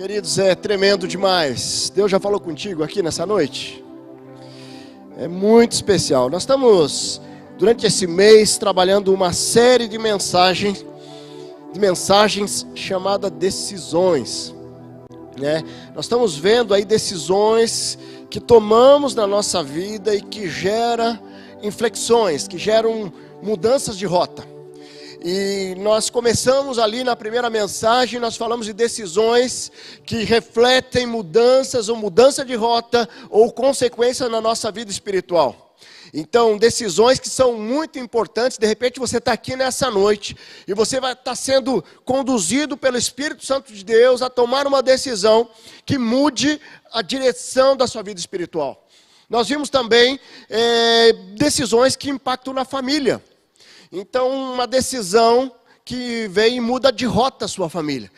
Queridos, é tremendo demais. Deus já falou contigo aqui nessa noite? É muito especial. Nós estamos, durante esse mês, trabalhando uma série de mensagens chamada decisões. Nós estamos vendo aí decisões que tomamos na nossa vida e que geram inflexões, que geram mudanças de rota. E nós começamos ali na primeira mensagem, nós falamos de decisões que refletem mudanças ou mudança de rota ou consequência na nossa vida espiritual. Então, decisões que são muito importantes. De repente você está aqui nessa noite e você vai estar sendo conduzido pelo Espírito Santo de Deus a tomar uma decisão que mude a direção da sua vida espiritual. Nós vimos também decisões que impactam na família. Então, uma decisão que vem e muda de rota a sua família.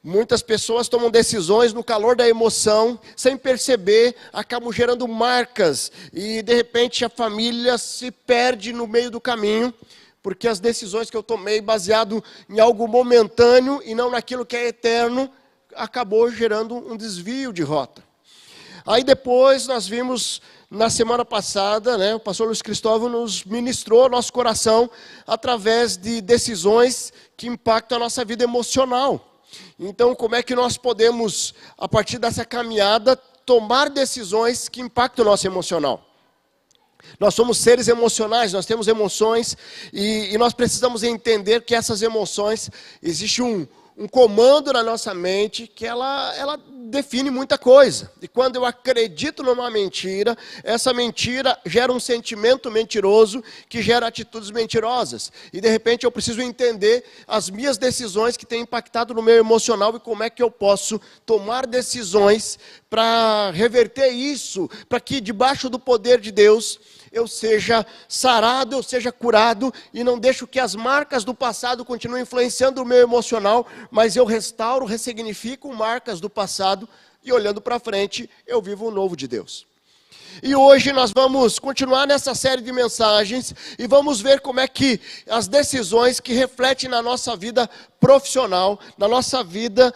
Muitas pessoas tomam decisões no calor da emoção, sem perceber, acabam gerando marcas. E, de repente, a família se perde no meio do caminho, porque as decisões que eu tomei, baseado em algo momentâneo e não naquilo que é eterno, acabou gerando um desvio de rota. Aí depois nós vimos, na semana passada, o pastor Luiz Cristóvão nos ministrou nosso coração através de decisões que impactam a nossa vida emocional. Então, como é que nós podemos, a partir dessa caminhada, tomar decisões que impactam o nosso emocional? Nós somos seres emocionais, nós temos emoções e nós precisamos entender que essas emoções, existe um comando na nossa mente que ela define muita coisa. E quando eu acredito numa mentira, essa mentira gera um sentimento mentiroso que gera atitudes mentirosas. E de repente eu preciso entender as minhas decisões que têm impactado no meu emocional e como é que eu posso tomar decisões para reverter isso, para que debaixo do poder de Deus eu seja sarado, eu seja curado e não deixo que as marcas do passado continuem influenciando o meu emocional, mas eu restauro, ressignifico marcas do passado e olhando para frente eu vivo o novo de Deus. E hoje nós vamos continuar nessa série de mensagens e vamos ver como é que as decisões que refletem na nossa vida profissional, na nossa vida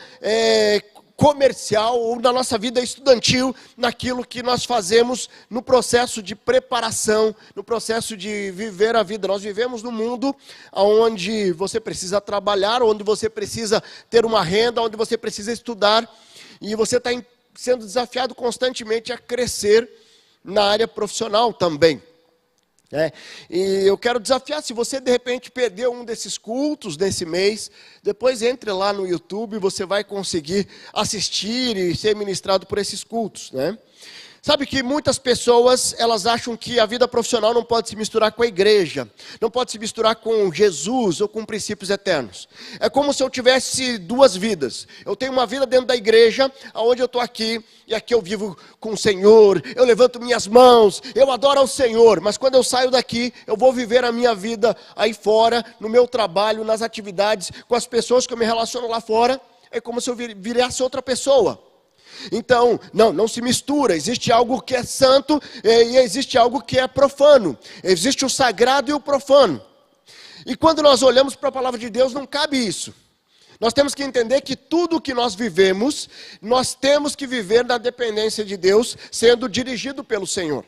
comercial ou na nossa vida estudantil, naquilo que nós fazemos no processo de preparação, no processo de viver a vida. Nós vivemos num mundo onde você precisa trabalhar, onde você precisa ter uma renda, onde você precisa estudar, e você está sendo desafiado constantemente a crescer na área profissional também. E eu quero desafiar, se você de repente perdeu um desses cultos desse mês, depois entre lá no YouTube, você vai conseguir assistir e ser ministrado por esses cultos, Sabe que muitas pessoas, elas acham que a vida profissional não pode se misturar com a igreja, não pode se misturar com Jesus ou com princípios eternos. É como se eu tivesse duas vidas. Eu tenho uma vida dentro da igreja, onde eu estou aqui, e aqui eu vivo com o Senhor, eu levanto minhas mãos, eu adoro ao Senhor, mas quando eu saio daqui, eu vou viver a minha vida aí fora, no meu trabalho, nas atividades, com as pessoas que eu me relaciono lá fora, é como se eu virasse outra pessoa. Então, não se mistura, existe algo que é santo e existe algo que é profano, existe o sagrado e o profano. E quando nós olhamos para a palavra de Deus, não cabe isso. Nós temos que entender que tudo que nós vivemos, nós temos que viver na dependência de Deus, sendo dirigido pelo Senhor.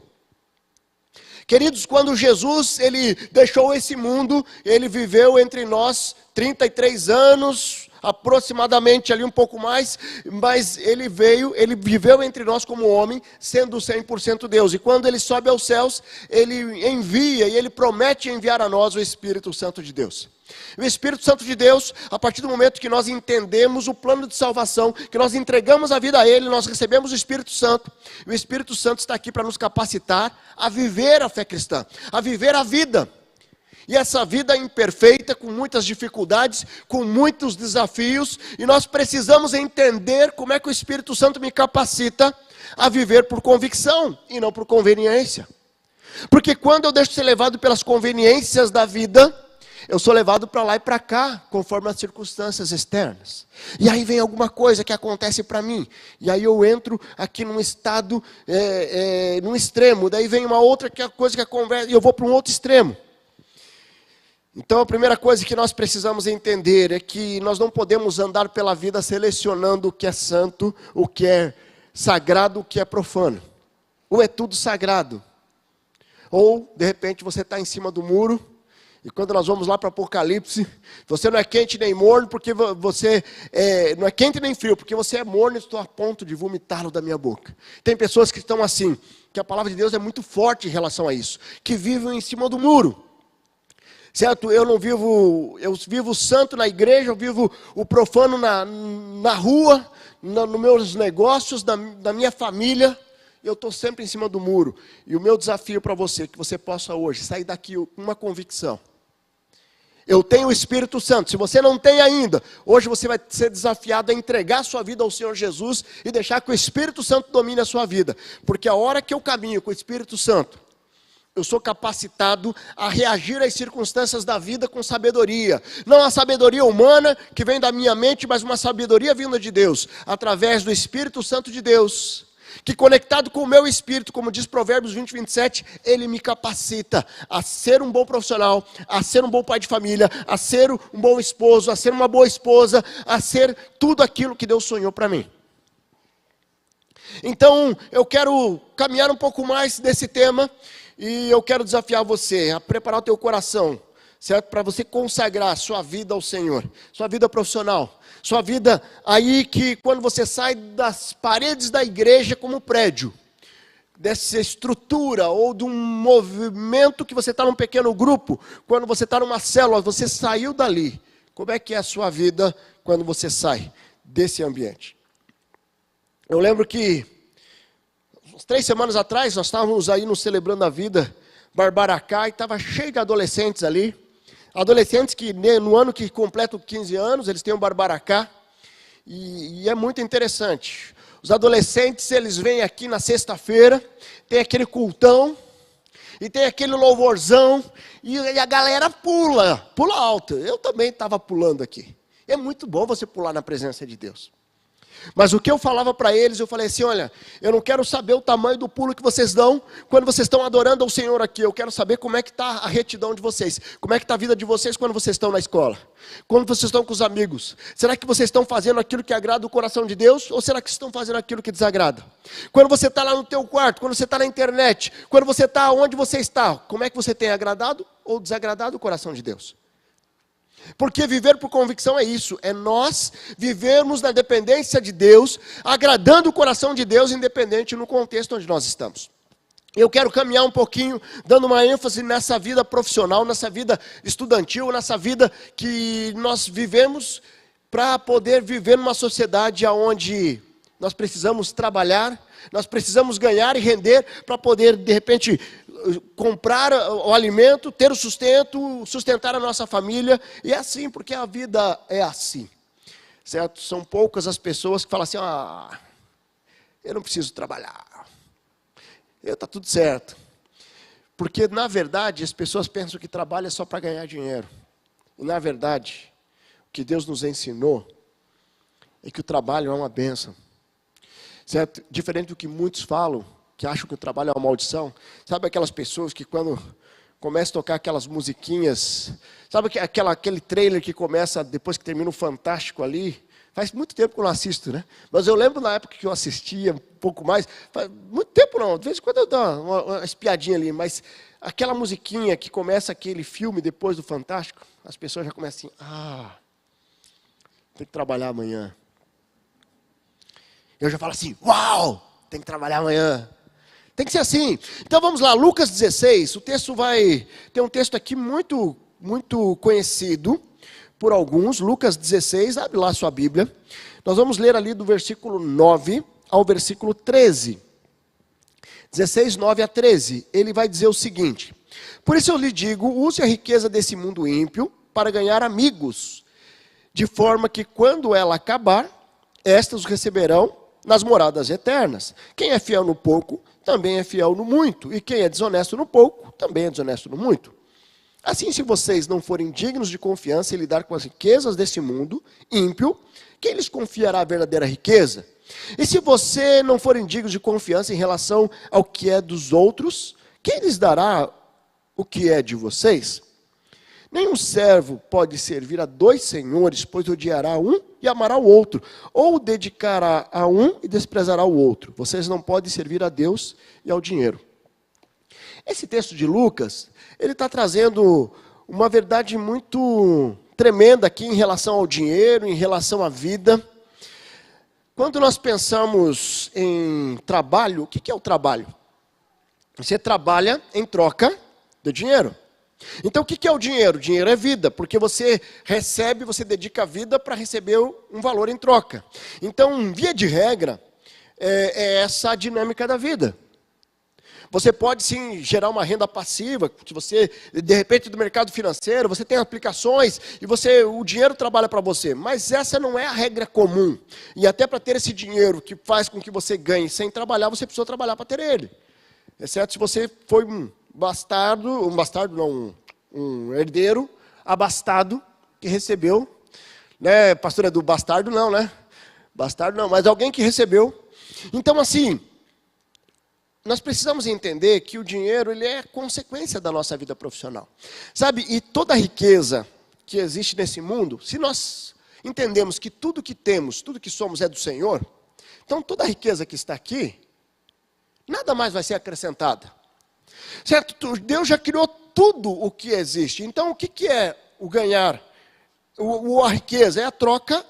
Queridos, quando Jesus ele deixou esse mundo, ele viveu entre nós 33 anos, aproximadamente ali um pouco mais, mas ele viveu entre nós como homem, sendo 100% Deus. E quando ele sobe aos céus, ele envia e ele promete enviar a nós o Espírito Santo de Deus. O Espírito Santo de Deus, a partir do momento que nós entendemos o plano de salvação, que nós entregamos a vida a Ele, nós recebemos o Espírito Santo. E o Espírito Santo está aqui para nos capacitar a viver a fé cristã, a viver a vida. E essa vida imperfeita, com muitas dificuldades, com muitos desafios, e nós precisamos entender como é que o Espírito Santo me capacita a viver por convicção e não por conveniência. Porque quando eu deixo ser levado pelas conveniências da vida, eu sou levado para lá e para cá, conforme as circunstâncias externas. E aí vem alguma coisa que acontece para mim. E aí eu entro aqui num estado, num extremo. Daí vem uma outra coisa que acontece e eu vou para um outro extremo. Então a primeira coisa que nós precisamos entender é que nós não podemos andar pela vida selecionando o que é santo, o que é sagrado, o que é profano. Ou é tudo sagrado, ou de repente você está em cima do muro, e quando nós vamos lá para Apocalipse, você não é quente nem morno, porque você não é quente nem frio, porque você é morno e estou a ponto de vomitá-lo da minha boca. Tem pessoas que estão assim, que a palavra de Deus é muito forte em relação a isso, que vivem em cima do muro. Certo? Eu vivo santo na igreja, eu vivo o profano na rua, nos meus negócios, na minha família. Eu estou sempre em cima do muro. E o meu desafio para você, que você possa hoje sair daqui com uma convicção. Eu tenho o Espírito Santo. Se você não tem ainda, hoje você vai ser desafiado a entregar a sua vida ao Senhor Jesus e deixar que o Espírito Santo domine a sua vida. Porque a hora que eu caminho com o Espírito Santo, eu sou capacitado a reagir às circunstâncias da vida com sabedoria. Não a sabedoria humana que vem da minha mente, mas uma sabedoria vinda de Deus, através do Espírito Santo de Deus. Que conectado com o meu espírito, como diz Provérbios 20, 27, ele me capacita a ser um bom profissional, a ser um bom pai de família, a ser um bom esposo, a ser uma boa esposa, a ser tudo aquilo que Deus sonhou para mim. Então, eu quero caminhar um pouco mais desse tema e eu quero desafiar você a preparar o teu coração, certo? Para você consagrar a sua vida ao Senhor, sua vida profissional, sua vida aí que quando você sai das paredes da igreja como prédio, dessa estrutura ou de um movimento que você está num pequeno grupo, quando você está numa célula, você saiu dali. Como é que é a sua vida quando você sai desse ambiente? Eu lembro que, uns 3 semanas atrás, nós estávamos aí no Celebrando a Vida, Barbaracá, e estava cheio de adolescentes ali. Adolescentes que no ano que completam 15 anos, eles têm um Barbaracá. E é muito interessante. Os adolescentes, eles vêm aqui na sexta-feira, tem aquele cultão, e tem aquele louvorzão, e a galera pula alto. Eu também estava pulando aqui. É muito bom você pular na presença de Deus. Mas o que eu falava para eles, eu falei assim, olha, eu não quero saber o tamanho do pulo que vocês dão quando vocês estão adorando ao Senhor aqui. Eu quero saber como é que está a retidão de vocês. Como é que está a vida de vocês quando vocês estão na escola. Quando vocês estão com os amigos. Será que vocês estão fazendo aquilo que agrada o coração de Deus? Ou será que estão fazendo aquilo que desagrada? Quando você está lá no teu quarto, quando você está na internet, quando você está onde você está, como é que você tem agradado ou desagradado o coração de Deus? Porque viver por convicção é isso, é nós vivermos na dependência de Deus, agradando o coração de Deus, independente no contexto onde nós estamos. Eu quero caminhar um pouquinho, dando uma ênfase nessa vida profissional, nessa vida estudantil, nessa vida que nós vivemos, para poder viver numa sociedade onde nós precisamos trabalhar, nós precisamos ganhar e render, para poder, de repente, comprar o alimento, ter o sustento, sustentar a nossa família, e é assim, porque a vida é assim, certo? São poucas as pessoas que falam assim, eu não preciso trabalhar, está tudo certo, porque na verdade as pessoas pensam que trabalho é só para ganhar dinheiro, e na verdade, o que Deus nos ensinou, é que o trabalho é uma bênção, certo? Diferente do que muitos falam, que acham que o trabalho é uma maldição. Sabe aquelas pessoas que quando começa a tocar aquelas musiquinhas, sabe aquele trailer que começa depois que termina o Fantástico ali? Faz muito tempo que eu não assisto, né? Mas eu lembro na época que eu assistia um pouco mais, faz muito tempo não, de vez em quando eu dou uma espiadinha ali, mas aquela musiquinha que começa aquele filme depois do Fantástico, as pessoas já começam assim, tem que trabalhar amanhã. Eu já falo assim, uau, tem que trabalhar amanhã. Tem que ser assim. Então vamos lá, Lucas 16, o texto tem um texto aqui muito, muito conhecido por alguns, Lucas 16, abre lá a sua Bíblia. Nós vamos ler ali do versículo 9 ao versículo 13. 16, 9 a 13, ele vai dizer o seguinte: por isso eu lhe digo, use a riqueza desse mundo ímpio para ganhar amigos, de forma que quando ela acabar, estas os receberão nas moradas eternas. Quem é fiel no pouco, também é fiel no muito. E quem é desonesto no pouco, também é desonesto no muito. Assim, se vocês não forem dignos de confiança e lidar com as riquezas desse mundo ímpio, quem lhes confiará a verdadeira riqueza? E se você não forem dignos de confiança em relação ao que é dos outros, quem lhes dará o que é de vocês? Nenhum servo pode servir a dois senhores, pois odiará um e amará o outro, ou dedicará a um e desprezará o outro. Vocês não podem servir a Deus e ao dinheiro. Esse texto de Lucas, ele está trazendo uma verdade muito tremenda aqui em relação ao dinheiro, em relação à vida. Quando nós pensamos em trabalho, o que é o trabalho? Você trabalha em troca de dinheiro. Então, o que é o dinheiro? O dinheiro é vida, porque você recebe, você dedica a vida para receber um valor em troca. Então, via de regra, é essa a dinâmica da vida. Você pode, sim, gerar uma renda passiva, se você, de repente, do mercado financeiro, você tem aplicações e o dinheiro trabalha para você. Mas essa não é a regra comum. E até para ter esse dinheiro que faz com que você ganhe sem trabalhar, você precisa trabalhar para ter ele. Exceto se você foi um herdeiro abastado que recebeu, né, pastor, é do bastardo não, né? Bastardo não, mas alguém que recebeu. Então, assim, nós precisamos entender que o dinheiro, ele é consequência da nossa vida profissional. Sabe, e toda a riqueza que existe nesse mundo, se nós entendemos que tudo que temos, tudo que somos é do Senhor, então toda a riqueza que está aqui, nada mais vai ser acrescentada. Certo? Deus já criou tudo o que existe. Então, o que é o ganhar? A riqueza é a troca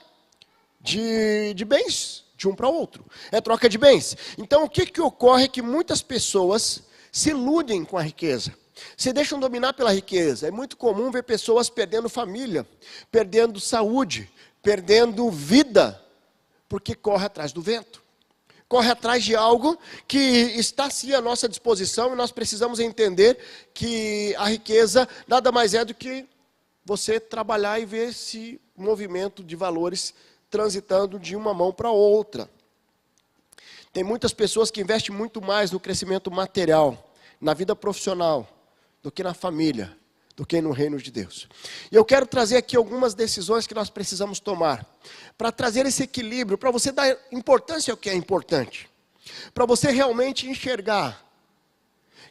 de bens de um para o outro. É troca de bens. Então, o que ocorre é que muitas pessoas se iludem com a riqueza. Se deixam dominar pela riqueza. É muito comum ver pessoas perdendo família, perdendo saúde, perdendo vida, porque corre atrás do vento. Corre atrás de algo que está sim à nossa disposição e nós precisamos entender que a riqueza nada mais é do que você trabalhar e ver esse movimento de valores transitando de uma mão para outra. Tem muitas pessoas que investem muito mais no crescimento material, na vida profissional, do que na família, do que no reino de Deus. E eu quero trazer aqui algumas decisões que nós precisamos tomar, para trazer esse equilíbrio, para você dar importância ao que é importante, para você realmente enxergar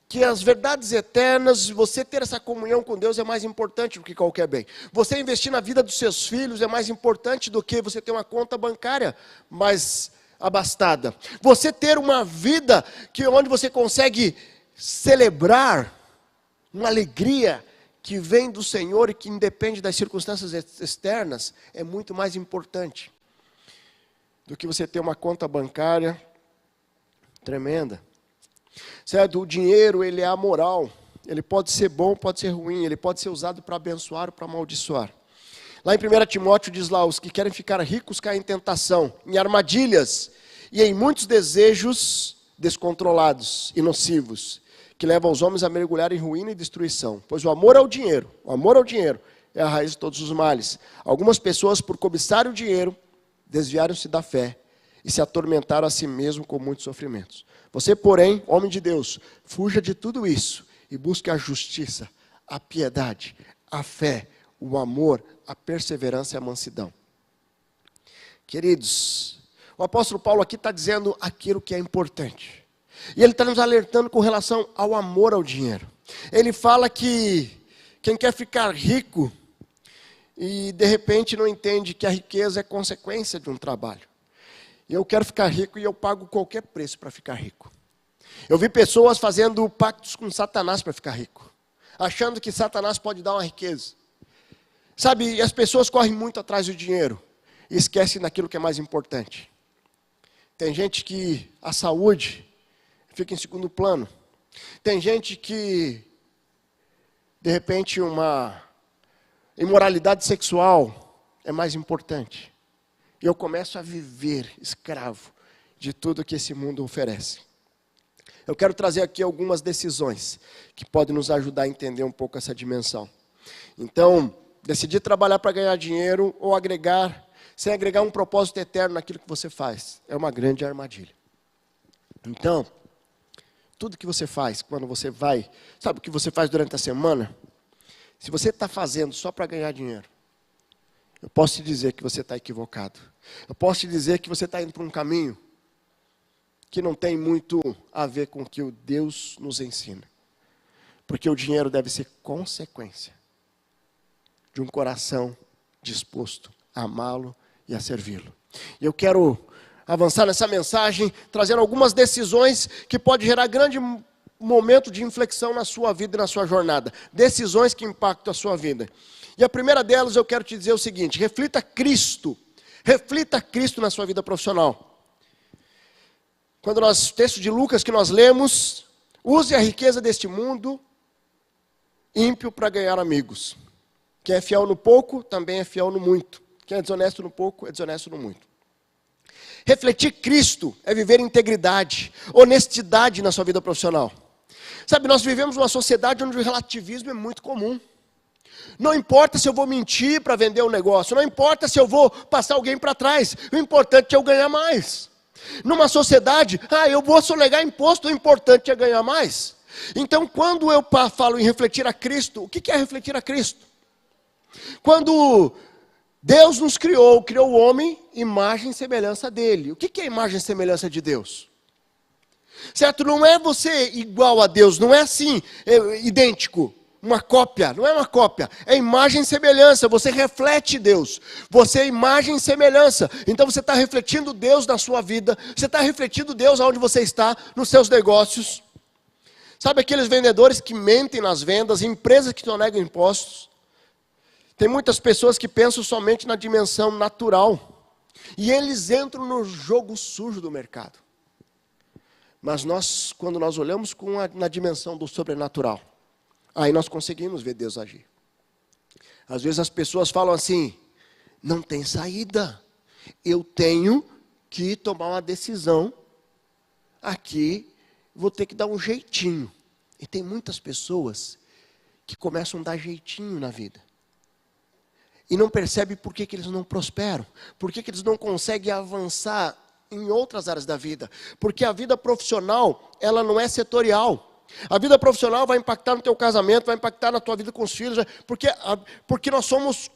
que as verdades eternas, você ter essa comunhão com Deus é mais importante do que qualquer bem. Você investir na vida dos seus filhos é mais importante do que você ter uma conta bancária mais abastada. Você ter uma vida onde você consegue celebrar uma alegria que vem do Senhor e que independe das circunstâncias externas, é muito mais importante do que você ter uma conta bancária tremenda. Certo? O dinheiro, ele é amoral. Ele pode ser bom, pode ser ruim. Ele pode ser usado para abençoar ou para amaldiçoar. Lá em 1 Timóteo diz lá, os que querem ficar ricos caem em tentação, em armadilhas e em muitos desejos descontrolados e nocivos, que levam os homens a mergulhar em ruína e destruição. Pois o amor ao dinheiro é a raiz de todos os males. Algumas pessoas, por cobiçar o dinheiro, desviaram-se da fé e se atormentaram a si mesmo com muitos sofrimentos. Você, porém, homem de Deus, fuja de tudo isso e busque a justiça, a piedade, a fé, o amor, a perseverança e a mansidão. Queridos, o apóstolo Paulo aqui está dizendo aquilo que é importante. E ele está nos alertando com relação ao amor ao dinheiro. Ele fala que quem quer ficar rico e de repente não entende que a riqueza é consequência de um trabalho. Eu quero ficar rico e eu pago qualquer preço para ficar rico. Eu vi pessoas fazendo pactos com Satanás para ficar rico, achando que Satanás pode dar uma riqueza. Sabe, as pessoas correm muito atrás do dinheiro e esquecem daquilo que é mais importante. Tem gente que a saúde fica em segundo plano. Tem gente que, de repente, uma imoralidade sexual é mais importante. E eu começo a viver escravo de tudo que esse mundo oferece. Eu quero trazer aqui algumas decisões que podem nos ajudar a entender um pouco essa dimensão. Então, decidir trabalhar para ganhar dinheiro ou agregar, sem agregar um propósito eterno naquilo que você faz, é uma grande armadilha. Então, tudo que você faz, quando você vai, sabe o que você faz durante a semana? Se você está fazendo só para ganhar dinheiro, eu posso te dizer que você está equivocado. Eu posso te dizer que você está indo para um caminho que não tem muito a ver com o que o Deus nos ensina. Porque o dinheiro deve ser consequência. de um coração disposto a amá-lo e a servi-lo. E eu quero avançar nessa mensagem, trazendo algumas decisões que podem gerar grande momento de inflexão na sua vida e na sua jornada. Decisões que impactam a sua vida. E a primeira delas eu quero te dizer o seguinte: reflita Cristo na sua vida profissional. Quando nós, texto de Lucas que nós lemos, use a riqueza deste mundo ímpio para ganhar amigos. Quem é fiel no pouco, também é fiel no muito. Quem é desonesto no pouco, é desonesto no muito. Refletir Cristo é viver integridade, honestidade na sua vida profissional. Sabe, nós vivemos numa sociedade onde o relativismo é muito comum. Não importa se eu vou mentir para vender um negócio, não importa se eu vou passar alguém para trás, o importante é eu ganhar mais. Numa sociedade, eu vou sonegar imposto, o importante é ganhar mais. Então, quando eu falo em refletir a Cristo, o que é refletir a Cristo? Quando Deus nos criou o homem, imagem e semelhança dele. O que é imagem e semelhança de Deus? Certo? Não é você igual a Deus, não é assim, idêntico, uma cópia, não é uma cópia, é imagem e semelhança, você reflete Deus, você é imagem e semelhança, então você está refletindo Deus na sua vida, você está refletindo Deus aonde você está, nos seus negócios. Sabe aqueles vendedores que mentem nas vendas, empresas que não negam impostos? Tem muitas pessoas que pensam somente na dimensão natural, e eles entram no jogo sujo do mercado. Mas quando nós olhamos na dimensão do sobrenatural, aí nós conseguimos ver Deus agir. Às vezes as pessoas falam assim: não tem saída, eu tenho que tomar uma decisão, aqui vou ter que dar um jeitinho. E tem muitas pessoas que começam a dar jeitinho na vida. E não percebem por que eles não prosperam, por que eles não conseguem avançar em outras áreas da vida. Porque a vida profissional, ela não é setorial. A vida profissional vai impactar no teu casamento, vai impactar na tua vida com os filhos, porque nós somos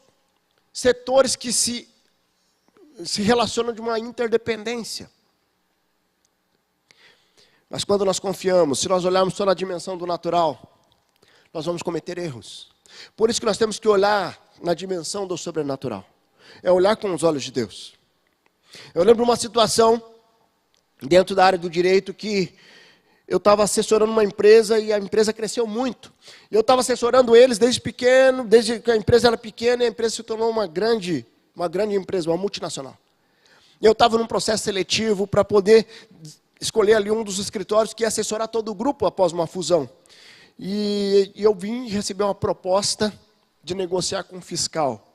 setores que se relacionam de uma interdependência. Mas quando nós confiamos, se nós olharmos só na dimensão do natural, nós vamos cometer erros. Por isso que nós temos que olhar na dimensão do sobrenatural. É olhar com os olhos de Deus. Eu lembro uma situação dentro da área do direito que eu estava assessorando uma empresa e a empresa cresceu muito. Eu estava assessorando eles desde pequeno, desde que a empresa era pequena e a empresa se tornou uma grande empresa, uma multinacional. E eu estava num processo seletivo para poder escolher ali um dos escritórios que ia assessorar todo o grupo após uma fusão. E eu vim receber uma proposta de negociar com o fiscal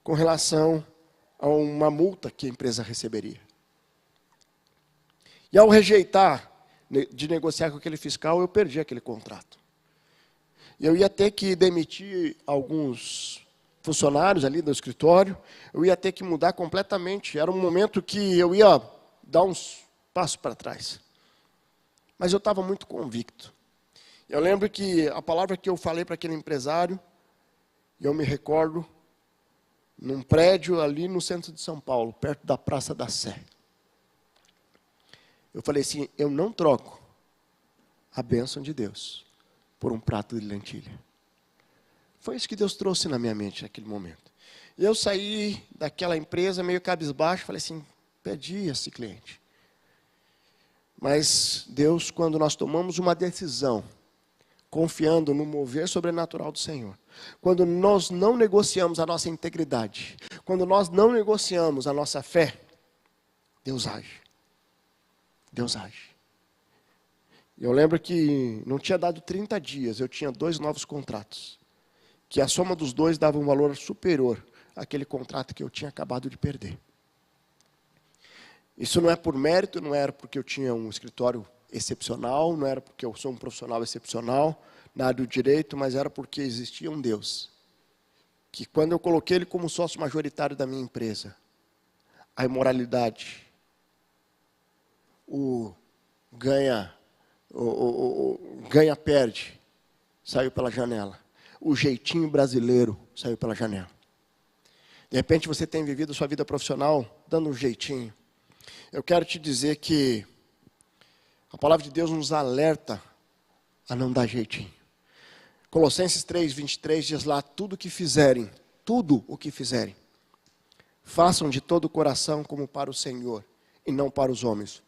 com relação a uma multa que a empresa receberia. E ao rejeitar de negociar com aquele fiscal, eu perdi aquele contrato. E eu ia ter que demitir alguns funcionários ali do escritório, eu ia ter que mudar completamente. Era um momento que eu ia dar uns passos para trás. Mas eu estava muito convicto. Eu lembro que a palavra que eu falei para aquele empresário, eu me recordo, num prédio ali no centro de São Paulo, perto da Praça da Sé. Eu falei assim: eu não troco a bênção de Deus por um prato de lentilha. Foi isso que Deus trouxe na minha mente naquele momento. E eu saí daquela empresa meio cabisbaixo, falei assim: perdi esse cliente. Mas Deus, quando nós tomamos uma decisão, confiando no mover sobrenatural do Senhor, quando nós não negociamos a nossa integridade, quando nós não negociamos a nossa fé, Deus age. Deus age. Eu lembro que não tinha dado 30 dias, eu tinha 2 novos contratos, que a soma dos 2 dava um valor superior àquele contrato que eu tinha acabado de perder. Isso não é por mérito, não era porque eu tinha um escritório excepcional, não era porque eu sou um profissional excepcional na área do direito, mas era porque existia um Deus, que quando eu coloquei Ele como sócio majoritário da minha empresa, a imoralidade, o ganha-perde, saiu pela janela. O jeitinho brasileiro saiu pela janela. De repente você tem vivido a sua vida profissional dando um jeitinho. Eu quero te dizer que a palavra de Deus nos alerta a não dar jeitinho. Colossenses 3:23 diz lá, tudo o que fizerem, façam de todo o coração como para o Senhor e não para os homens,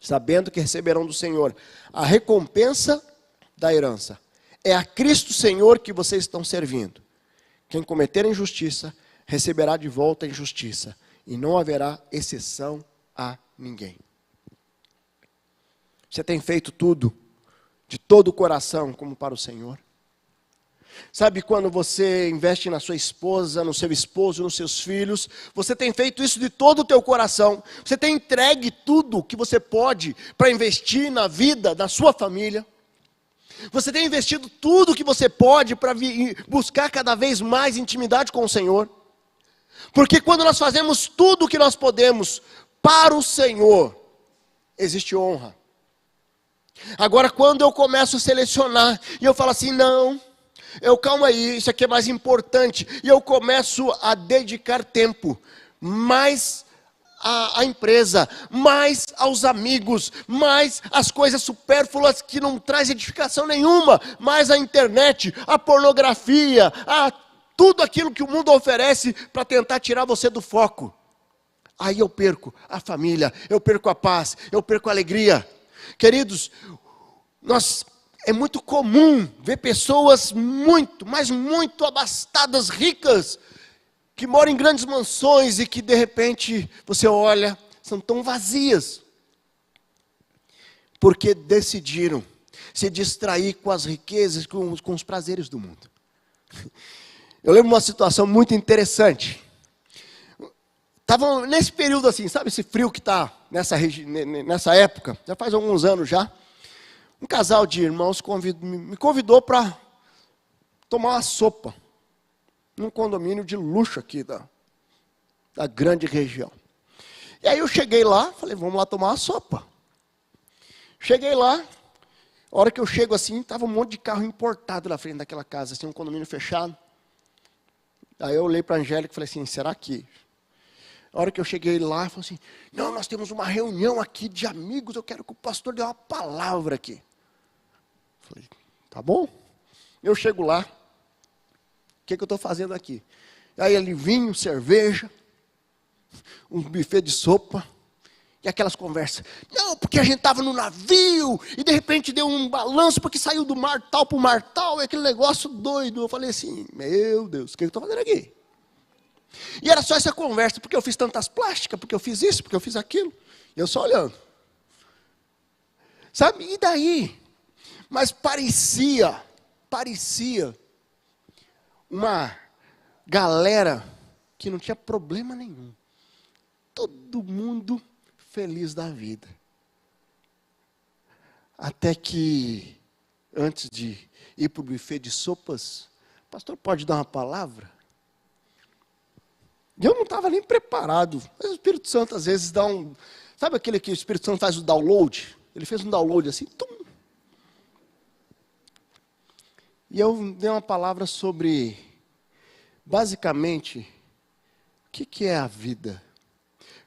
sabendo que receberão do Senhor a recompensa da herança. É a Cristo Senhor que vocês estão servindo. Quem cometer injustiça, receberá de volta a injustiça, e não haverá exceção a ninguém. Você tem feito tudo de todo o coração como para o Senhor? Sabe quando você investe na sua esposa, no seu esposo, nos seus filhos, você tem feito isso de todo o teu coração, você tem entregue tudo que você pode para investir na vida da sua família, você tem investido tudo que você pode para buscar cada vez mais intimidade com o Senhor, porque quando nós fazemos tudo o que nós podemos para o Senhor, existe honra. Agora quando eu começo a selecionar, e eu falo assim, não, calma aí, isso aqui é mais importante. E eu começo a dedicar tempo, mais à empresa, mais aos amigos, mais às coisas supérfluas que não traz edificação nenhuma, mais à internet, à pornografia, a tudo aquilo que o mundo oferece para tentar tirar você do foco. Aí eu perco a família, eu perco a paz, eu perco a alegria. Queridos, é muito comum ver pessoas muito, mas muito abastadas, ricas, que moram em grandes mansões e que de repente você olha, são tão vazias, porque decidiram se distrair com as riquezas, com os prazeres do mundo. Eu lembro uma situação muito interessante. Estava nesse período assim, sabe esse frio que está nessa época, já faz alguns anos já. Um casal de irmãos me convidou para tomar uma sopa num condomínio de luxo aqui da grande região. E aí eu cheguei lá, falei, vamos lá tomar uma sopa. Cheguei lá, a hora que eu chego assim, estava um monte de carro importado na frente daquela casa, assim, um condomínio fechado. Aí eu olhei para a Angélica e falei assim, será que... A hora que eu cheguei lá, eu falei assim, não, nós temos uma reunião aqui de amigos, eu quero que o pastor dê uma palavra aqui. Falei, tá bom. Eu chego lá, o que eu estou fazendo aqui? Aí ali vinho, cerveja, um buffet de sopa, e aquelas conversas. Não, porque a gente estava no navio, e de repente deu um balanço, porque saiu do mar tal para o mar tal, e aquele negócio doido. Eu falei assim, meu Deus, o que eu estou fazendo aqui? E era só essa conversa, porque eu fiz tantas plásticas, porque eu fiz isso, porque eu fiz aquilo. E eu só olhando. Sabe, e daí? Mas parecia uma galera que não tinha problema nenhum. Todo mundo feliz da vida. Até que, antes de ir para o buffet de sopas, o pastor pode dar uma palavra? E eu não estava nem preparado. Mas o Espírito Santo às vezes dá um... Sabe aquele que o Espírito Santo faz o download? Ele fez um download assim, tum. E eu dei uma palavra sobre, basicamente, o que é a vida?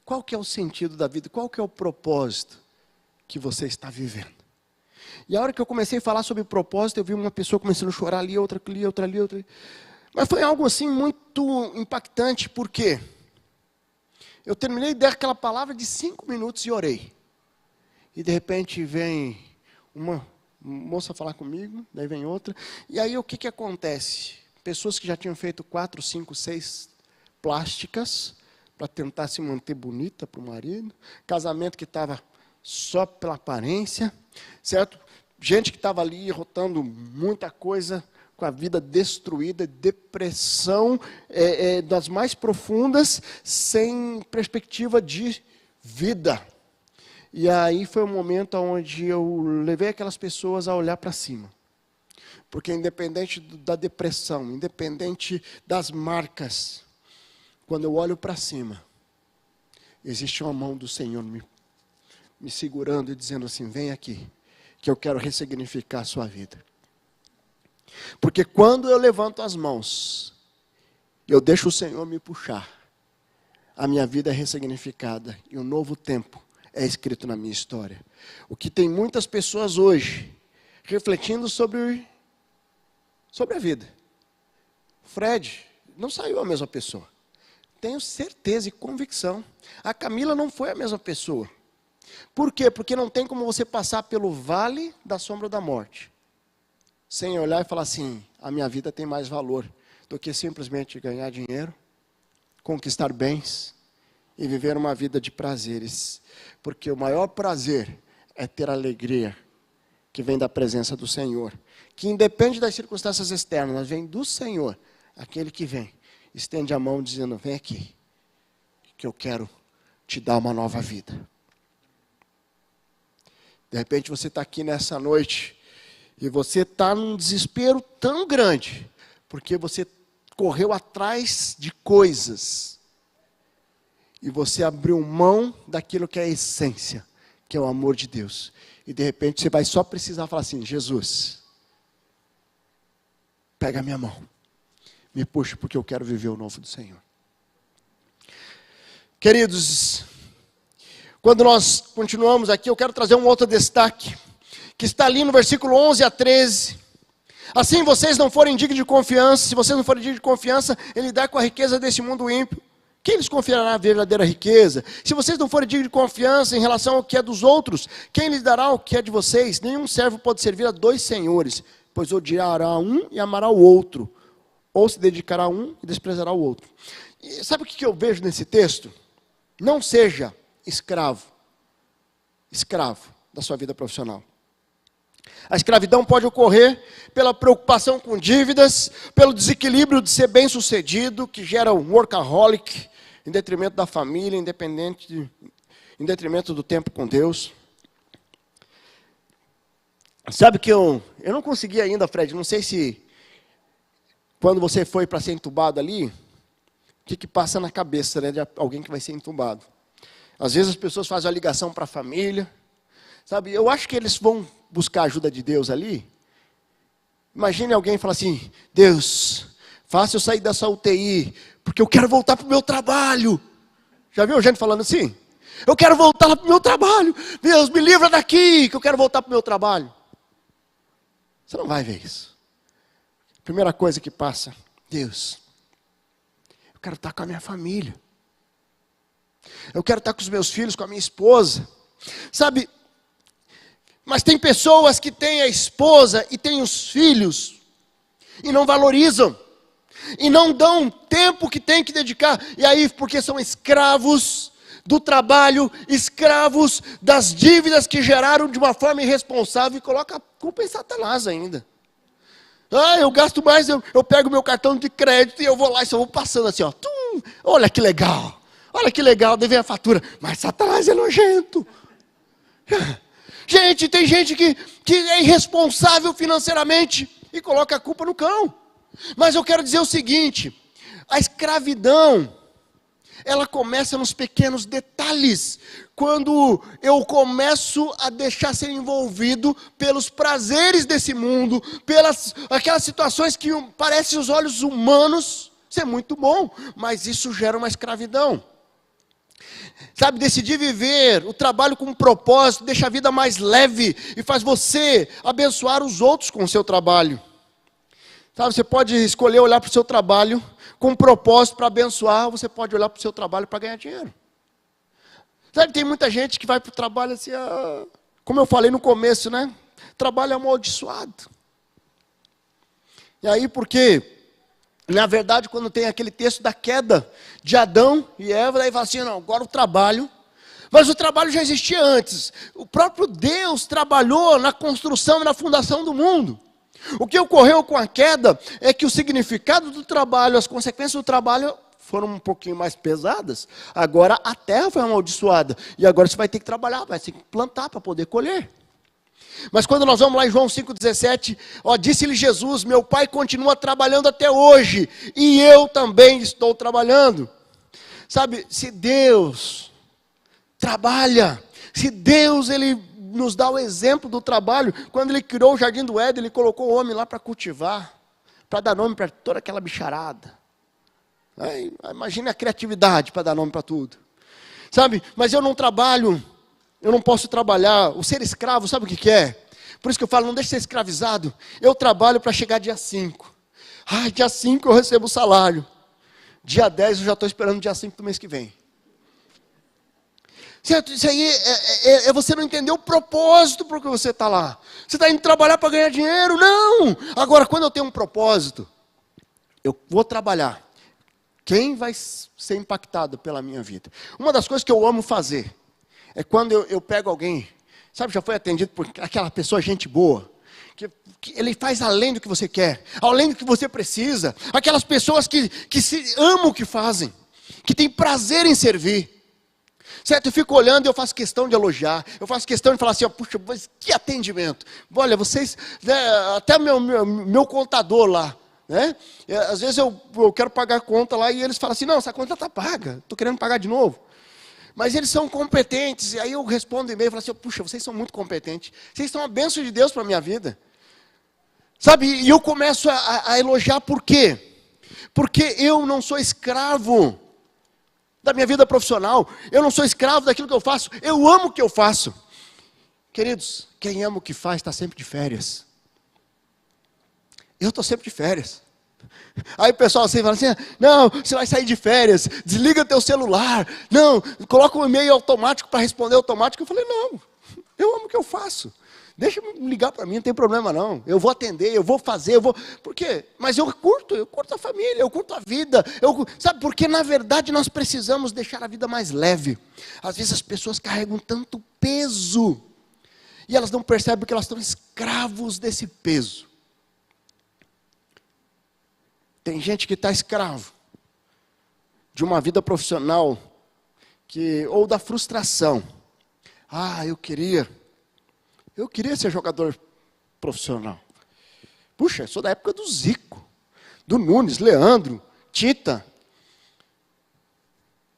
Qual que é o sentido da vida? Qual que é o propósito que você está vivendo? E a hora que eu comecei a falar sobre propósito, eu vi uma pessoa começando a chorar ali, outra ali, outra ali, outra ali. Mas foi algo assim muito impactante, porque eu terminei de dar aquela palavra de 5 minutos e orei. E de repente vem uma moça falar comigo, daí vem outra. E aí o que acontece? Pessoas que já tinham feito 4, 5, 6 plásticas para tentar se manter bonita para o marido. Casamento que estava só pela aparência, certo? Gente que estava ali rotando muita coisa, com a vida destruída, depressão das mais profundas, sem perspectiva de vida. E aí foi um momento onde eu levei aquelas pessoas a olhar para cima. Porque independente da depressão, independente das marcas, quando eu olho para cima, existe uma mão do Senhor me segurando e dizendo assim, vem aqui, que eu quero ressignificar a sua vida. Porque quando eu levanto as mãos, eu deixo o Senhor me puxar, a minha vida é ressignificada e um novo tempo é escrito na minha história. O que tem muitas pessoas hoje refletindo sobre sobre a vida. Fred não saiu a mesma pessoa. Tenho certeza e convicção. A Camila não foi a mesma pessoa. Por quê? Porque não tem como você passar pelo vale da sombra da morte sem olhar e falar assim, a minha vida tem mais valor do que simplesmente ganhar dinheiro, conquistar bens e viver uma vida de prazeres. Porque o maior prazer é ter alegria que vem da presença do Senhor, que independe das circunstâncias externas, vem do Senhor, aquele que vem, estende a mão dizendo, vem aqui, que eu quero te dar uma nova vida. De repente você está aqui nessa noite, e você está num desespero tão grande, porque você correu atrás de coisas, e você abriu mão daquilo que é a essência, que é o amor de Deus. E de repente você vai só precisar falar assim, Jesus, pega a minha mão, me puxa porque eu quero viver o novo do Senhor. Queridos, quando nós continuamos aqui, eu quero trazer um outro destaque, que está ali no versículo 11 a 13. Assim vocês não forem dignos de confiança, se vocês não forem dignos de confiança em lidar com a riqueza desse mundo ímpio, quem lhes confiará a verdadeira riqueza? Se vocês não forem dignos de confiança em relação ao que é dos outros, quem lhes dará o que é de vocês? Nenhum servo pode servir a dois senhores, pois odiará um e amará o outro, ou se dedicará a um e desprezará o outro. E sabe o que eu vejo nesse texto? Não seja escravo da sua vida profissional. A escravidão pode ocorrer pela preocupação com dívidas, pelo desequilíbrio de ser bem-sucedido, que gera um workaholic, em detrimento da família, em detrimento do tempo com Deus. Sabe que eu não consegui ainda, Fred, não sei se quando você foi para ser entubado ali, o que passa na cabeça, né, de alguém que vai ser entubado. Às vezes as pessoas fazem a ligação para a família, sabe, eu acho que eles vão buscar a ajuda de Deus ali. Imagine alguém falar assim, Deus, faça eu sair dessa UTI, porque eu quero voltar para o meu trabalho. Já viu gente falando assim? Eu quero voltar para o meu trabalho. Deus, me livra daqui, que eu quero voltar para o meu trabalho. Você não vai ver isso. Primeira coisa que passa, Deus, eu quero estar com a minha família. Eu quero estar com os meus filhos, com a minha esposa. Sabe, mas tem pessoas que têm a esposa e têm os filhos e não valorizam. E não dão o tempo que tem que dedicar. E aí, porque são escravos do trabalho, escravos das dívidas que geraram de uma forma irresponsável, e coloca a culpa em Satanás ainda. Ah, eu gasto mais, eu pego meu cartão de crédito e eu vou lá e só vou passando assim, ó. Tum, olha que legal, devem a fatura. Mas Satanás é nojento. Gente, tem gente que é irresponsável financeiramente e coloca a culpa no cão. Mas eu quero dizer o seguinte, a escravidão, ela começa nos pequenos detalhes, quando eu começo a deixar ser envolvido pelos prazeres desse mundo, pelas aquelas situações que parecem aos olhos humanos ser muito bom, mas isso gera uma escravidão. Sabe, decidir viver o trabalho com um propósito, deixa a vida mais leve e faz você abençoar os outros com o seu trabalho. Sabe, você pode escolher olhar para o seu trabalho com um propósito para abençoar, ou você pode olhar para o seu trabalho para ganhar dinheiro. Sabe, tem muita gente que vai para o trabalho assim, como eu falei no começo, né? Trabalho amaldiçoado. E aí, porque, na verdade, quando tem aquele texto da queda de Adão e Eva, daí fala assim, não, agora o trabalho. Mas o trabalho já existia antes. O próprio Deus trabalhou na construção e na fundação do mundo. O que ocorreu com a queda é que o significado do trabalho, as consequências do trabalho foram um pouquinho mais pesadas. Agora a terra foi amaldiçoada. E agora você vai ter que trabalhar, vai ter que plantar para poder colher. Mas quando nós vamos lá em João 5,17, disse-lhe Jesus, meu Pai continua trabalhando até hoje, e eu também estou trabalhando. Sabe, se Deus trabalha, se Deus, Ele nos dá o exemplo do trabalho, quando Ele criou o jardim do Éden, Ele colocou o homem lá para cultivar, para dar nome para toda aquela bicharada. Imagine a criatividade para dar nome para tudo. Sabe, mas eu não trabalho, eu não posso trabalhar. O ser escravo, sabe o que é? Por isso que eu falo, não deixe de ser escravizado. Eu trabalho para chegar dia 5. Dia 5 eu recebo o salário. Dia 10 eu já estou esperando o dia 5 do mês que vem. Certo? Isso aí é você não entender o propósito por que você está lá. Você está indo trabalhar para ganhar dinheiro? Não! Agora, quando eu tenho um propósito, eu vou trabalhar. Quem vai ser impactado pela minha vida? Uma das coisas que eu amo fazer é quando eu pego alguém, sabe, já foi atendido por aquela pessoa, gente boa, que ele faz além do que você quer, além do que você precisa. Aquelas pessoas que amam o que fazem, que têm prazer em servir. Certo? Eu fico olhando e eu faço questão de elogiar. Eu faço questão de falar assim, puxa, mas que atendimento. Olha, vocês, né, até meu contador lá, né? Às vezes eu quero pagar a conta lá e eles falam assim, não, essa conta está paga, estou querendo pagar de novo. Mas eles são competentes. E aí eu respondo e-mail e falo assim, puxa, vocês são muito competentes. Vocês são uma bênção de Deus para a minha vida. Sabe, e eu começo a elogiar por quê? Porque eu não sou escravo da minha vida profissional, eu não sou escravo daquilo que eu faço, eu amo o que eu faço. Queridos, quem ama o que faz está sempre de férias. Eu estou sempre de férias. Aí o pessoal assim fala assim, não, você vai sair de férias, desliga teu celular, não, coloca um e-mail automático para responder automático. Eu falei, não, eu amo o que eu faço. Deixa ligar para mim, não tem problema não. Eu vou atender, eu vou fazer, eu vou... Por quê? Mas eu curto a família, eu curto a vida. Sabe, porque na verdade nós precisamos deixar a vida mais leve. Às vezes as pessoas carregam tanto peso e elas não percebem que elas estão escravos desse peso. Tem gente que está escravo de uma vida profissional ou da frustração. Eu queria ser jogador profissional. Puxa, eu sou da época do Zico, do Nunes, Leandro, Tita.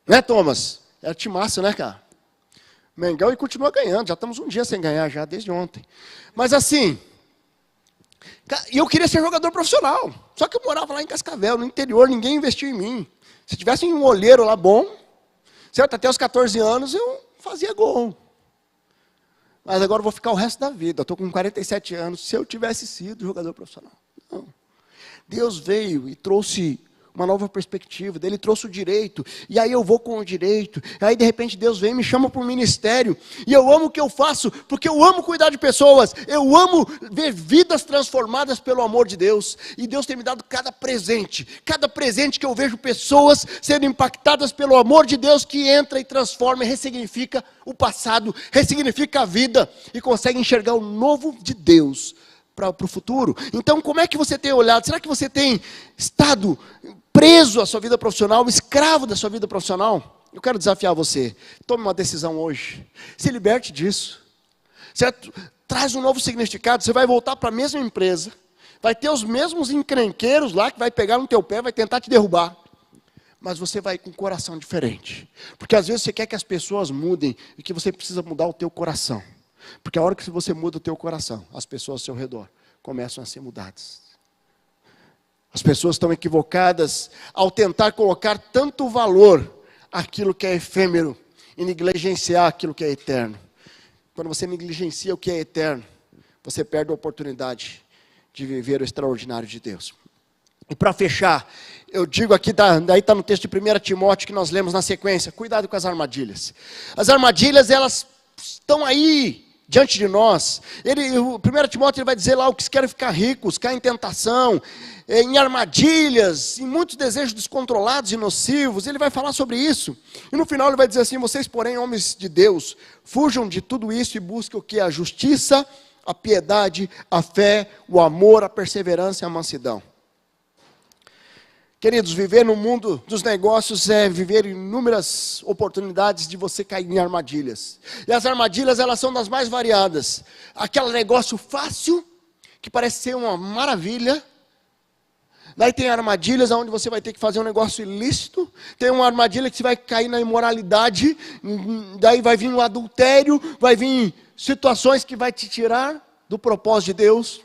Né, Thomas? Era timaço, né, cara? Mengão e continua ganhando. Já estamos um dia sem ganhar, já desde ontem. Mas assim, eu queria ser jogador profissional. Só que eu morava lá em Cascavel, no interior, ninguém investiu em mim. Se tivesse um olheiro lá bom, certo? Até os 14 anos eu fazia gol. Mas agora eu vou ficar o resto da vida. Eu estou com 47 anos. Se eu tivesse sido jogador profissional. Não. Deus veio e trouxe uma nova perspectiva. Ele trouxe o direito. E aí eu vou com o direito. Aí de repente Deus vem e me chama para o ministério. E eu amo o que eu faço. Porque eu amo cuidar de pessoas. Eu amo ver vidas transformadas pelo amor de Deus. E Deus tem me dado cada presente. Cada presente que eu vejo pessoas sendo impactadas pelo amor de Deus, que entra e transforma e ressignifica o passado, ressignifica a vida e consegue enxergar o novo de Deus para o futuro. Então, como é que você tem olhado? Será que você tem estado preso à sua vida profissional, escravo da sua vida profissional? Eu quero desafiar você. Tome uma decisão hoje. Se liberte disso. Certo? Traz um novo significado. Você vai voltar para a mesma empresa. Vai ter os mesmos encrenqueiros lá que vai pegar no teu pé, vai tentar te derrubar. Mas você vai com um coração diferente. Porque às vezes você quer que as pessoas mudem e que você precisa mudar o teu coração. Porque a hora que você muda o teu coração, as pessoas ao seu redor começam a ser mudadas. As pessoas estão equivocadas ao tentar colocar tanto valor àquilo que é efêmero e negligenciar aquilo que é eterno. Quando você negligencia o que é eterno, você perde a oportunidade de viver o extraordinário de Deus. E para fechar, eu digo aqui, daí está no texto de 1 Timóteo que nós lemos na sequência, cuidado com as armadilhas. As armadilhas, elas estão aí diante de nós. O 1 Timóteo ele vai dizer lá, os que querem ficar ricos, caem em tentação, em armadilhas, em muitos desejos descontrolados e nocivos. Ele vai falar sobre isso. E no final ele vai dizer assim, vocês porém, homens de Deus, fujam de tudo isso e busquem o que? A justiça, a piedade, a fé, o amor, a perseverança e a mansidão. Queridos, viver no mundo dos negócios é viver inúmeras oportunidades de você cair em armadilhas. E as armadilhas, elas são das mais variadas. Aquele negócio fácil, que parece ser uma maravilha. Daí tem armadilhas onde você vai ter que fazer um negócio ilícito. Tem uma armadilha que você vai cair na imoralidade. Daí vai vir o adultério, vai vir situações que vai te tirar do propósito de Deus.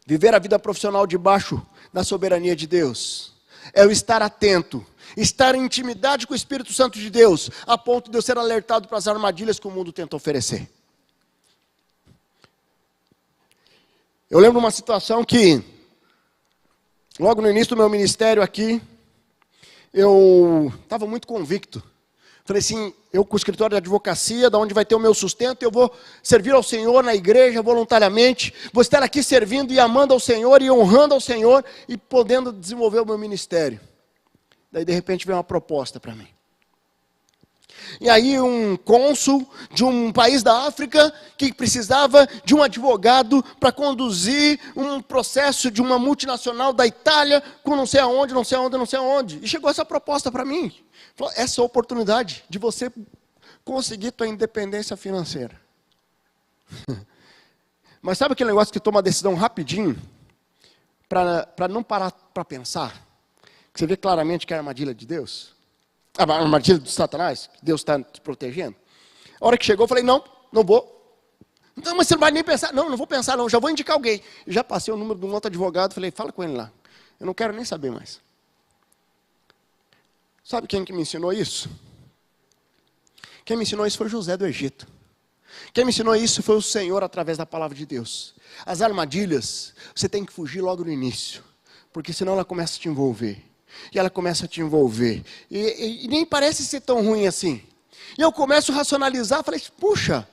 Viver a vida profissional debaixo da soberania de Deus é o estar atento, estar em intimidade com o Espírito Santo de Deus, a ponto de eu ser alertado para as armadilhas que o mundo tenta oferecer. Eu lembro uma situação que, logo no início do meu ministério aqui, eu estava muito convicto. Falei assim, eu com o escritório de advocacia, da onde vai ter o meu sustento, eu vou servir ao Senhor na igreja voluntariamente, vou estar aqui servindo e amando ao Senhor e honrando ao Senhor e podendo desenvolver o meu ministério. Daí de repente veio uma proposta para mim. E aí um cônsul de um país da África que precisava de um advogado para conduzir um processo de uma multinacional da Itália com não sei aonde. E chegou essa proposta para mim. Falou, essa oportunidade de você conseguir tua independência financeira. Mas sabe aquele negócio que toma a decisão rapidinho? Para não parar para pensar? Que você vê claramente que é a armadilha de Deus? A armadilha do Satanás, que Deus está te protegendo. A hora que chegou, eu falei, não vou. Então, mas você não vai nem pensar. Não vou pensar não, já vou indicar alguém. E já passei o número de um outro advogado, falei, fala com ele lá. Eu não quero nem saber mais. Sabe quem que me ensinou isso? Quem me ensinou isso foi José do Egito. Quem me ensinou isso foi o Senhor através da palavra de Deus. As armadilhas, você tem que fugir logo no início, porque senão ela começa a te envolver. E ela começa a te envolver. E nem parece ser tão ruim assim. E eu começo a racionalizar, falei, puxa,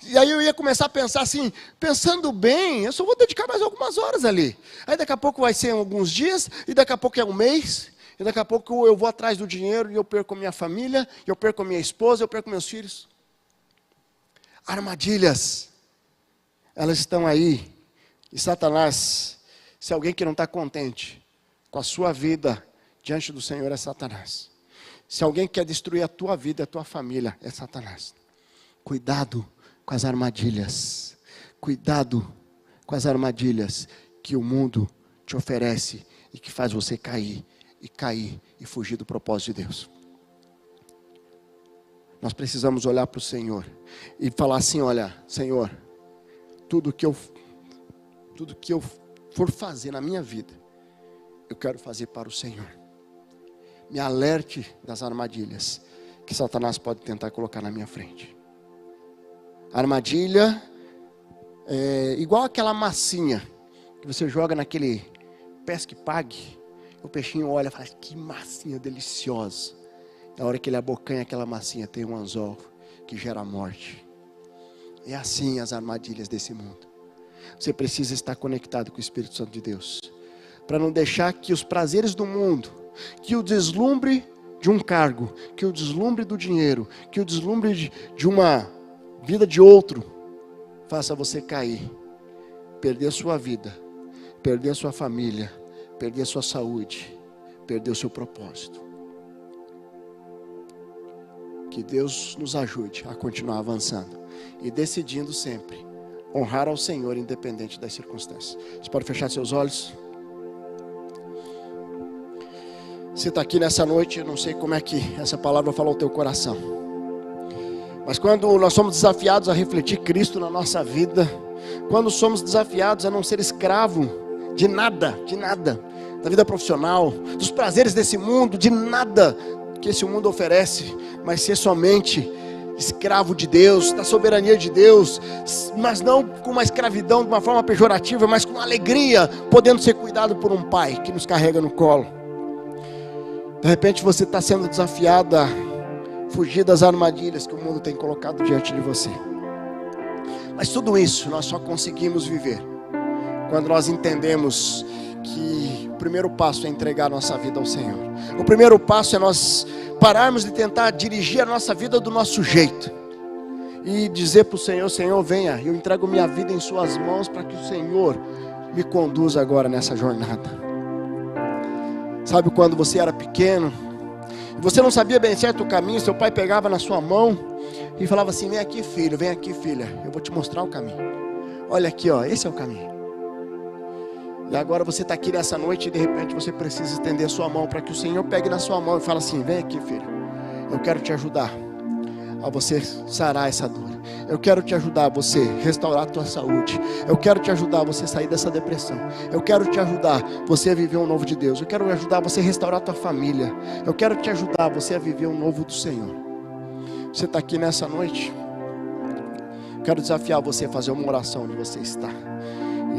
e aí eu ia começar a pensar assim, pensando bem, eu só vou dedicar mais algumas horas ali. Aí daqui a pouco vai ser alguns dias, e daqui a pouco é um mês, e daqui a pouco eu vou atrás do dinheiro, e eu perco a minha família, eu perco a minha esposa, eu perco meus filhos. Armadilhas, elas estão aí. E Satanás, se alguém que não está contente com a sua vida diante do Senhor, é Satanás. Se alguém quer destruir a tua vida, a tua família, é Satanás. Cuidado com as armadilhas. Cuidado com as armadilhas que o mundo te oferece e que faz você cair e fugir do propósito de Deus. Nós precisamos olhar para o Senhor e falar assim, olha, Senhor, tudo que eu for fazer na minha vida, eu quero fazer para o Senhor. Me alerte das armadilhas que Satanás pode tentar colocar na minha frente. A armadilha é igual aquela massinha que você joga naquele pesque pague. O peixinho olha e fala, que massinha deliciosa. Na hora que ele abocanha aquela massinha, tem um anzol que gera morte. É assim as armadilhas desse mundo. Você precisa estar conectado com o Espírito Santo de Deus, para não deixar que os prazeres do mundo, que o deslumbre de um cargo, que o deslumbre do dinheiro, que o deslumbre de uma vida de outro, faça você cair, perder a sua vida, perder a sua família, perder a sua saúde, perder o seu propósito. Que Deus nos ajude a continuar avançando e decidindo sempre honrar ao Senhor independente das circunstâncias. Você pode fechar seus olhos? Você está aqui nessa noite, eu não sei como é que essa palavra falou ao teu coração. Mas quando nós somos desafiados a refletir Cristo na nossa vida, quando somos desafiados a não ser escravo de nada, da vida profissional, dos prazeres desse mundo, de nada que esse mundo oferece, mas ser somente escravo de Deus, da soberania de Deus, mas não com uma escravidão de uma forma pejorativa, mas com alegria, podendo ser cuidado por um pai que nos carrega no colo. De repente você está sendo desafiado a fugir das armadilhas que o mundo tem colocado diante de você. Mas tudo isso nós só conseguimos viver quando nós entendemos que o primeiro passo é entregar a nossa vida ao Senhor. O primeiro passo é nós pararmos de tentar dirigir a nossa vida do nosso jeito e dizer para o Senhor, Senhor, venha, eu entrego minha vida em suas mãos para que o Senhor me conduza agora nessa jornada. Sabe quando você era pequeno, você não sabia bem certo o caminho, seu pai pegava na sua mão e falava assim, vem aqui filho, vem aqui filha, eu vou te mostrar o caminho. Olha aqui, esse é o caminho. E agora você está aqui nessa noite e de repente você precisa estender a sua mão para que o Senhor pegue na sua mão e fale assim, vem aqui filho, eu quero te ajudar a você sarar essa dor. Eu quero te ajudar a você restaurar a tua saúde. Eu quero te ajudar a você sair dessa depressão. Eu quero te ajudar a você a viver um novo de Deus. Eu quero ajudar você a restaurar a tua família. Eu quero te ajudar a você a viver um novo do Senhor. Você está aqui nessa noite, Quero desafiar você a fazer uma oração onde você está.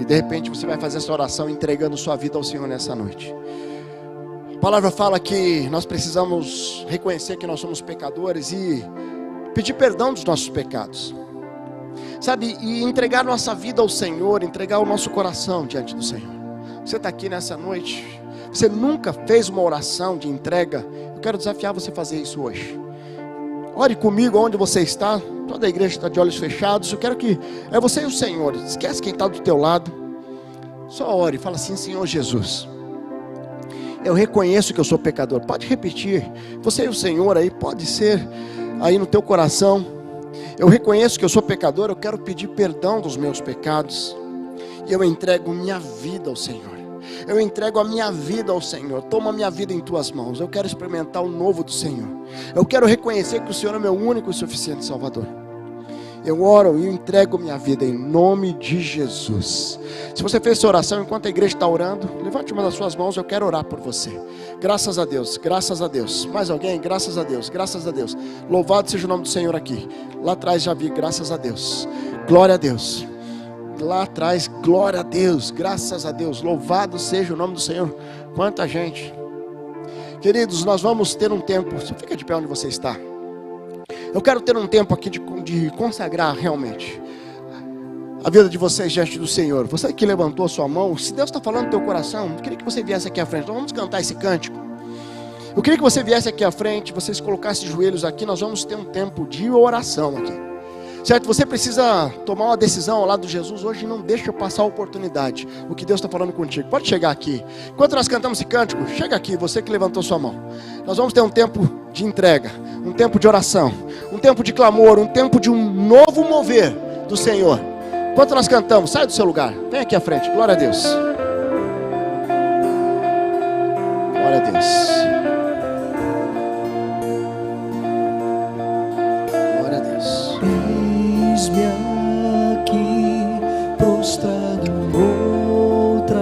E de repente você vai fazer essa oração entregando sua vida ao Senhor nessa noite. A palavra fala que nós precisamos reconhecer que nós somos pecadores e pedir perdão dos nossos pecados. Sabe, e entregar nossa vida ao Senhor, entregar o nosso coração diante do Senhor. Você está aqui nessa noite, você nunca fez uma oração de entrega. Eu quero desafiar você a fazer isso hoje. Ore comigo onde você está. Toda a igreja está de olhos fechados. Eu quero que é você e o Senhor. Esquece quem está do teu lado. Só ore, fala assim: Senhor Jesus, eu reconheço que eu sou pecador. Pode repetir, você e o Senhor aí, pode ser aí no teu coração. Eu reconheço que eu sou pecador, eu quero pedir perdão dos meus pecados. E eu entrego minha vida ao Senhor. Eu entrego a minha vida ao Senhor. Toma a minha vida em tuas mãos. Eu quero experimentar o novo do Senhor. Eu quero reconhecer que o Senhor é meu único e suficiente Salvador. Eu oro e entrego minha vida em nome de Jesus. Se você fez essa oração enquanto a igreja está orando, levante uma das suas mãos, eu quero orar por você. Graças a Deus, graças a Deus. Mais alguém? Graças a Deus, graças a Deus. Louvado seja o nome do Senhor aqui. Lá atrás já vi, graças a Deus. Glória a Deus. Lá atrás, glória a Deus, graças a Deus. Louvado seja o nome do Senhor. Quanta gente. Queridos, nós vamos ter um tempo. Só fica de pé onde você está. Eu quero ter um tempo aqui de consagrar realmente a vida de vocês diante do Senhor. Você que levantou a sua mão, se Deus está falando no teu coração, eu queria que você viesse aqui à frente. Nós vamos cantar esse cântico. Eu queria que você viesse aqui à frente, vocês colocassem os joelhos aqui. Nós vamos ter um tempo de oração aqui, certo? Você precisa tomar uma decisão ao lado de Jesus hoje. Não deixa passar a oportunidade. O que Deus está falando contigo. Pode chegar aqui. Enquanto nós cantamos esse cântico, chega aqui, você que levantou sua mão. Nós vamos ter um tempo de entrega, um tempo de oração, um tempo de clamor, um tempo de um novo mover do Senhor. Enquanto nós cantamos, sai do seu lugar, vem aqui à frente. Glória a Deus. Glória a Deus. Glória a Deus. Eis-me aqui, prostrado outra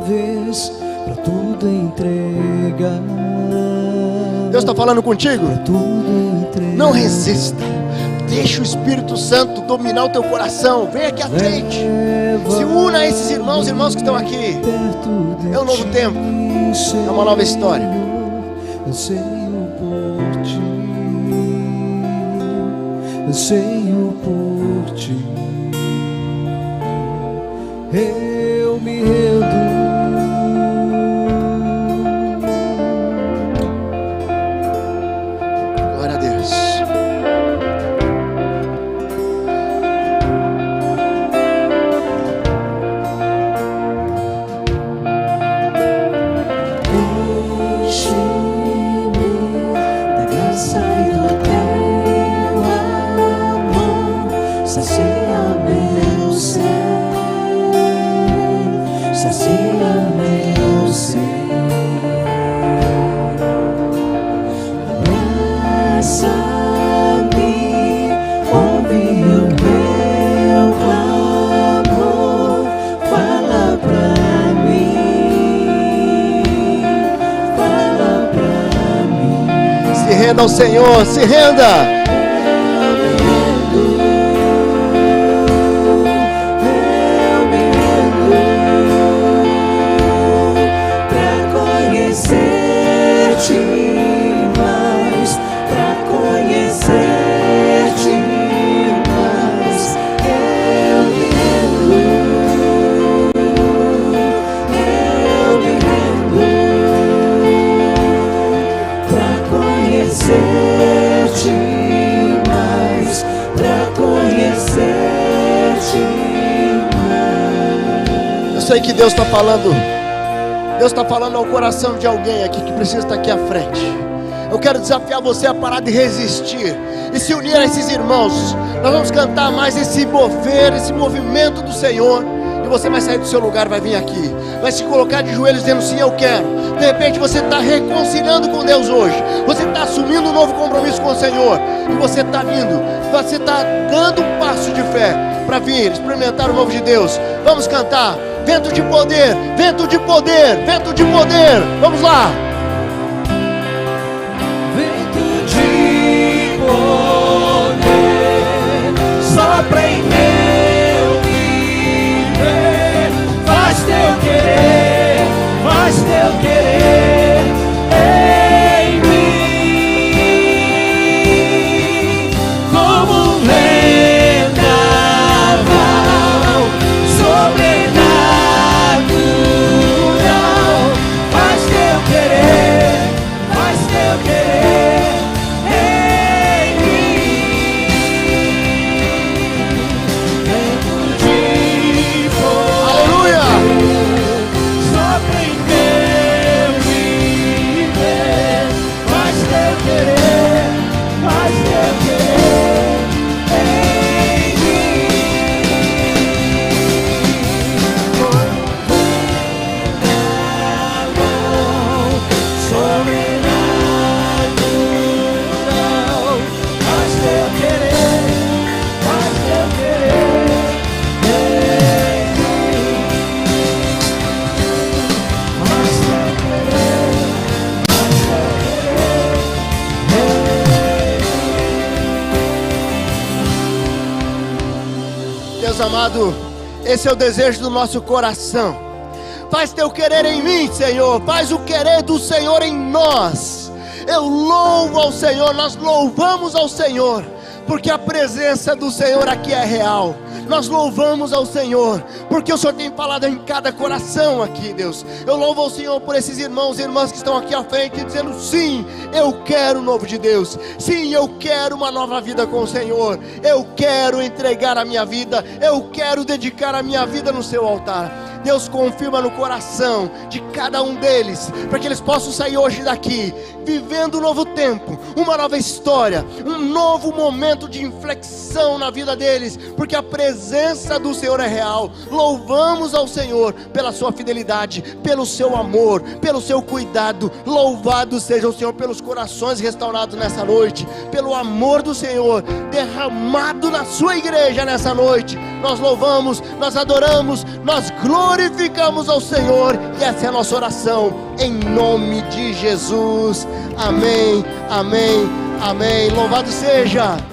vez, para tudo entregar. Deus está falando contigo? Não resista. Deixa o Espírito Santo dominar o teu coração. Vem aqui à frente. Se una a esses irmãos que estão aqui. É um novo tempo. É uma nova história. Anseio por ti. Anseio por ti. Eu me rendo. Ao Senhor, se renda. Eu sei que Deus está falando. Deus está falando ao coração de alguém aqui que precisa estar aqui à frente. Eu quero desafiar você a parar de resistir e se unir a esses irmãos. Nós vamos cantar mais esse mover, esse movimento do Senhor. E você vai sair do seu lugar, vai vir aqui, vai se colocar de joelhos dizendo sim, eu quero. De repente você está reconciliando com Deus hoje. Você está assumindo um novo compromisso com o Senhor. E você está vindo, você está dando um passo de fé para vir experimentar o novo de Deus. Vamos cantar. Vento de poder, vento de poder, vento de poder. Vamos lá. Vento de poder, sopra Deus amado, esse é o desejo do nosso coração. Faz teu querer em mim, Senhor. Faz o querer do Senhor em nós. Eu louvo ao Senhor, nós louvamos ao Senhor, porque a presença do Senhor aqui é real. Nós louvamos ao Senhor, porque o Senhor tem falado em cada coração aqui, Deus. Eu louvo ao Senhor por esses irmãos e irmãs que estão aqui à frente, dizendo: sim, eu quero o novo de Deus. Sim, eu quero uma nova vida com o Senhor. Eu quero entregar a minha vida. Eu quero dedicar a minha vida no seu altar. Deus, confirma no coração de cada um deles, para que eles possam sair hoje daqui, vivendo um novo tempo, uma nova história, um novo momento de inflexão na vida deles, porque a presença do Senhor é real. Louvamos ao Senhor pela sua fidelidade, pelo seu amor, pelo seu cuidado. Louvado seja o Senhor pelos corações restaurados nessa noite, pelo amor do Senhor derramado na sua igreja nessa noite. Nós louvamos, nós adoramos, nós glorificamos ao Senhor, e essa é a nossa oração, em nome de Jesus. Amém, amém, amém. Louvado seja.